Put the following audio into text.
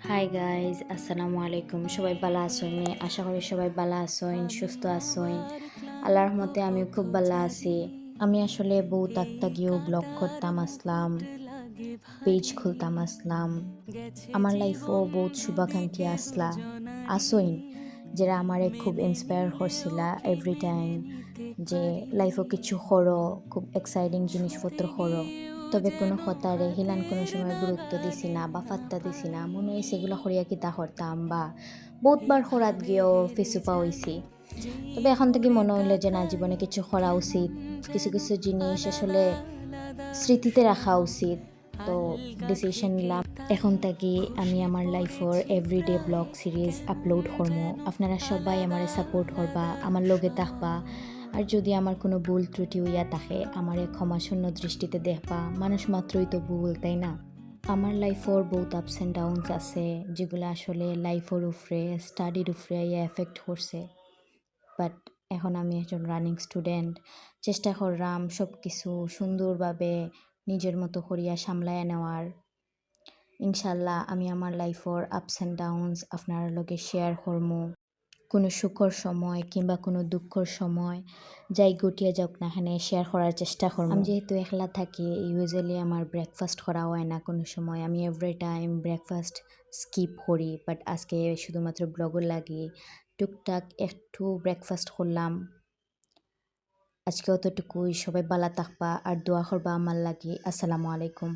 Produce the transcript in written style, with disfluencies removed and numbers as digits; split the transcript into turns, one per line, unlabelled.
Hi guys, আসসালামু আলাইকুম। সবাই ভালো আছেন? আশা করি সবাই ভালো আছেন, সুস্থ আছেন। আল্লাহর রহমতে আমিও খুব ভালো আছি। আমি আসলে বহুত গিয়েও ব্লগ করতাম আসলাম, পেজ খুলতাম আসলাম। আমার লাইফও বহুত শুভাকাঙ্ক্ষী আসইন, যারা আমারে খুব ইন্সপায়ার করছিলা এভরি টাইম যে লাইফও কিছু করো, খুব এক্সাইটিং জিনিসপত্র করো। তবে কোনো কথারে হিলান কোনো সময় গুরুত্ব দিছি না বা ফাত্তা দিছি না, মনে হয়েছে এগুলো করিয়া কিতা করতাম বা বহুতবার খরাত গিয়েও ফিসুপা হইছি। তবে এখন থেকে মনে হইলো যে না, জীবনে কিছু করা উচিত, কিছু কিছু জিনিস আসলে স্মৃতিতে রাখা উচিত। তো ডিসিশন নিলাম এখন থেকে আমি আমার লাইফের এভরিডে ব্লগ সিরিজ আপলোড করবো। আপনারা সবাই আমারে সাপোর্ট করবা, আমার লগে থাকবা। আর যদি আমার কোনো ভুল ত্রুটি হইয়া থাকে, আমারে ক্ষমাশূন্য দৃষ্টিতে দেখবা। মানুষ মাত্রই তো ভুল, তাই না? আমার লাইফের বহুত আপস অ্যান্ড ডাউনস আছে, যেগুলো আসলে লাইফের উপরে, স্টাডির উপরে এফেক্ট করছে। বাট এখন আমি একজন রানিং স্টুডেন্ট, চেষ্টা করলাম সব কিছু সুন্দরভাবে নিজের মতো করিয়া সামলাইয়া নেওয়ার। ইনশাল্লাহ আমি আমার লাইফের আপস অ্যান্ড ডাউনস আপনার লগে শেয়ার করবো। কোনো সুখর সময় কিংবা কোনো দুঃখর সময় যাই গটিয়ে যাওক না, এখানে শেয়ার করার চেষ্টা করবো। আমি যেহেতু একলা থাকি, ইউজুয়ালি আমার ব্রেকফাস্ট করা হয় না কোনো সময়। আমি এভরি টাইম ব্রেকফাস্ট স্কিপ করি, বাট আজকে শুধুমাত্র ব্লগের লাগি টুকটাক একটু ব্রেকফাস্ট করলাম। আজকে অতটুকুই। সবাই ভালো থাকবা আর দোয়া করবা আমার লাগি। আসসালামু আলাইকুম।